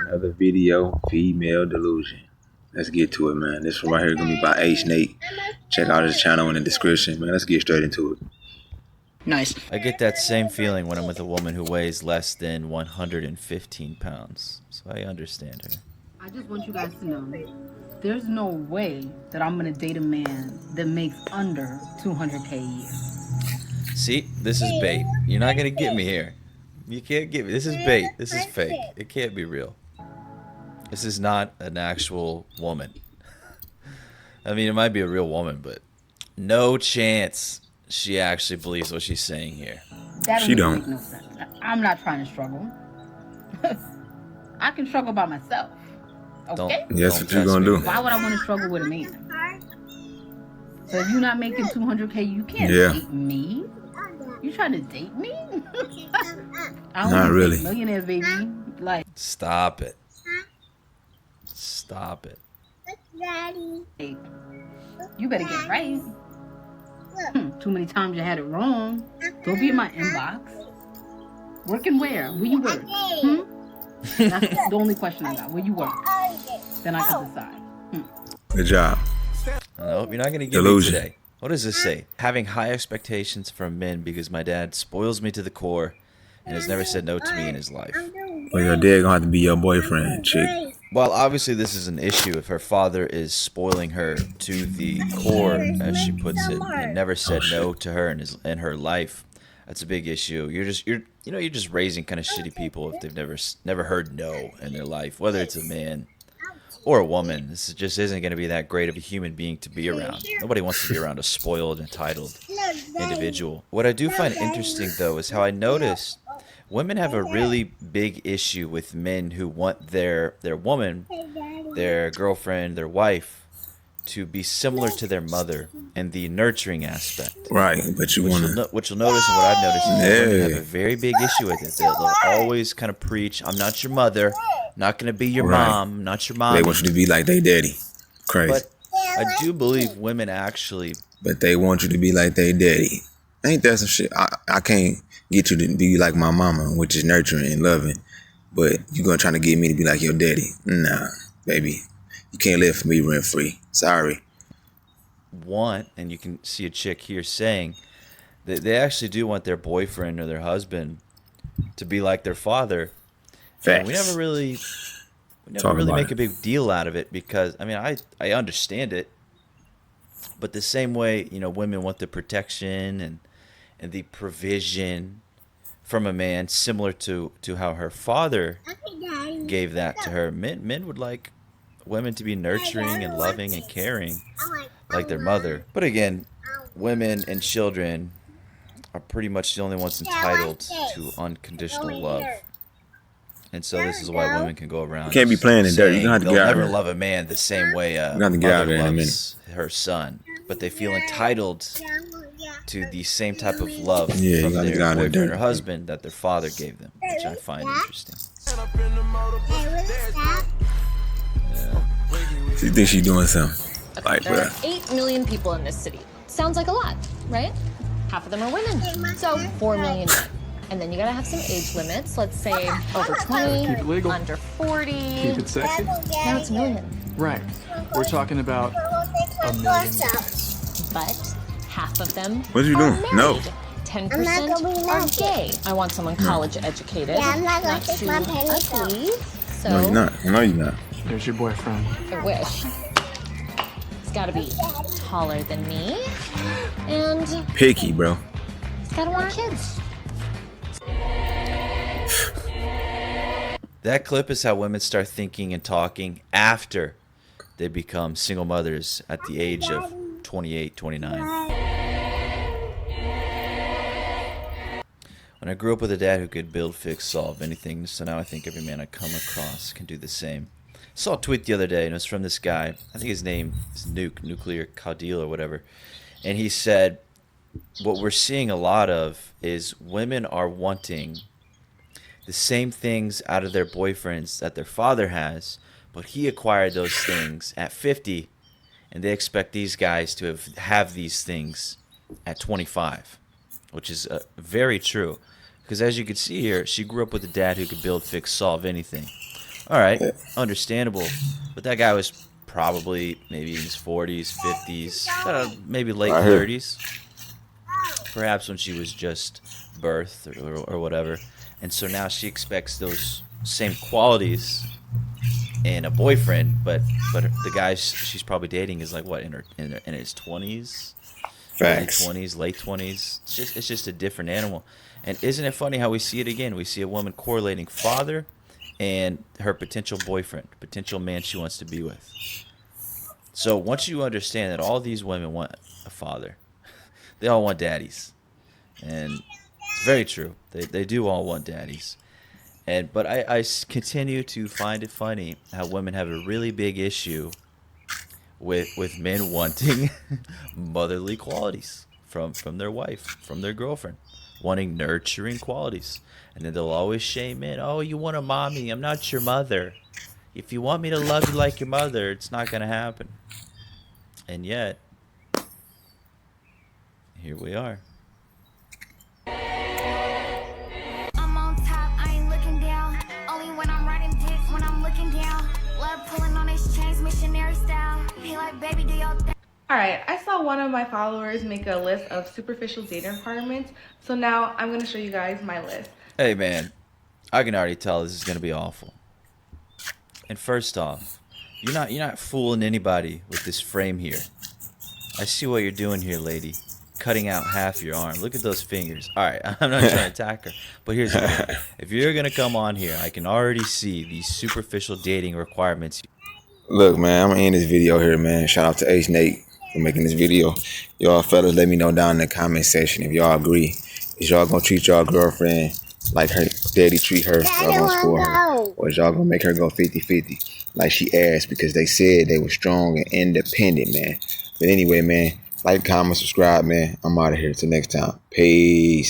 another video, Female Delusion. Let's get to it, man. This one right here is gonna be by H Nate. Check out his channel in the description, man. Let's get straight into it. Nice. I get that same feeling when I'm with a woman who weighs less than 115 pounds. So I understand her. I just want you guys to know, there's no way that I'm gonna date a man that makes under 200K a year. See, this is bait. You're not gonna get me here. You can't get me. This is bait. This is fake. It can't be real. This is not an actual woman. I mean, it might be a real woman, but no chance she actually believes what she's saying here. That She don't. make no sense. I'm not trying to struggle. I can struggle by myself. Okay? That's what you're gonna do. Why would I want to struggle with a man? So if you're not making 200K, you can't Yeah. date me. You trying to date me? I Not wanna really. date millionaires, baby. Like, Stop it. Stop it. hey, you better get right. Too many times you had it wrong. Don't be in my inbox. Working where? Where you work? That's the only question I got. Where you work? Then I can decide. Good job. Nope, you're not gonna get me Delusion. today. What does this say? Having high expectations from men because my dad spoils me to the core and has never said no to me in his life. Well, your dad gonna have to be your boyfriend, chick. Well, obviously this is an issue if her father is spoiling her to the core, as she puts it, and never said no to her in her life. That's a big issue. You're just raising kind of shitty people if they've never heard no in their life, whether it's a man or a woman. This just isn't going to be that great of a human being to be around. Nobody wants to be around a spoiled, entitled individual. What I do find interesting, though, is how I notice women have a really big issue with men who want their woman, their girlfriend, their wife, to be similar to their mother in the nurturing aspect. Right, but you wanna. Which you'll notice, and what I've noticed is that women have Yeah. a very big issue with it. They'll always kind of preach, "I'm not your mother, not going to be your Right. mom, not your mom." They want you to be like they daddy. Crazy. But I do believe women actually. But they want you to be like they daddy. Ain't that some shit? I can't get you to be like my mama, which is nurturing and loving. But you gonna try to get me to be like your daddy? Nah, baby. You can't live for me rent free. Sorry. Want, and you can see a chick here saying that they actually do want their boyfriend or their husband to be like their father. And we never really Talk about make it. a big deal out of it because I mean I understand it, but the same way women want the protection and the provision from a man similar to how her father gave that to her. Men would like women to be nurturing and loving and caring like their mother. But again, women and children are pretty much the only ones entitled to unconditional love. And so this is why women can go around. You can't be playing in dirt. You're gonna have to they'll get out of never here. love a man the same way a You're gonna have to get out of mother there in a loves her son. But they feel entitled to the same type of love Yeah, you from gotta their get out of there. boyfriend or husband that their father gave them, which I find interesting. She thinks she doing something. Like, There are bruh. 8 million people in this city. Sounds like a lot, right? Half of them are women. So 4 million men. And then you gotta have some age limits. Let's say over 20, Keep it legal. under 40. Keep it sexy. Now it's million. Right. We're talking about a million. But half of them What you are doing? married. No. 10% are gay. I want someone college educated, not too ugly. So No, you're not. No, you're not. There's your boyfriend. I wish. It's gotta be taller than me. And Picky, bro. it's gotta want kids. That clip is how women start thinking and talking after they become single mothers at the age of 28, 29. When I grew up with a dad who could build, fix, solve anything, so now I think every man I come across can do the same. I saw a tweet the other day, and it was from this guy. I think his name is Nuclear Caudil or whatever. And he said, what we're seeing a lot of is women are wanting the same things out of their boyfriends that their father has, but he acquired those things at 50, and they expect these guys to have these things at 25, which is very true. Because as you can see here, she grew up with a dad who could build, fix, solve anything. All right, understandable. But that guy was probably maybe in his 40s, 50s, maybe late I hear. 30s, perhaps when she was just birthed or whatever. And so now she expects those same qualities in a boyfriend, but the guy she's probably dating is like what, in his 20s, early Facts. 20s, late 20s. It's just a different animal. And isn't it funny how we see it again? We see a woman correlating father and her potential boyfriend, potential man she wants to be with. So once you understand that all these women want a father, they all want daddies, and it's very true. They do all want daddies. But I continue to find it funny how women have a really big issue with men wanting motherly qualities from their wife, from their girlfriend, wanting nurturing qualities. And then they'll always shame men. Oh, you want a mommy? I'm not your mother. If you want me to love you like your mother, it's not going to happen. And yet, here we are. I'm on top, I ain't looking down. Only when I'm riding dick, when I'm looking down. Love pulling on his chains, missionary style. He like, baby, do your thing. Alright, I saw one of my followers make a list of superficial dating requirements, so now I'm going to show you guys my list. Hey, man, I can already tell this is going to be awful. And first off, you're not fooling anybody with this frame here. I see what you're doing here, lady. Cutting out half your arm. Look at those fingers. All right, I'm not trying to attack her, but here's the thing. If you're going to come on here, I can already see these superficial dating requirements. Look, man, I'm gonna end this video here, man. Shout out to H Nate for making this video. Y'all fellas, let me know down in the comment section if y'all agree. Is y'all gonna treat y'all girlfriend like her daddy treat her? Y'all gonna spoil her? Or is y'all gonna make her go 50-50 like she asked because they said they were strong and independent, man? But anyway, man, like, comment, subscribe, man. I'm out of here. Till next time. Peace.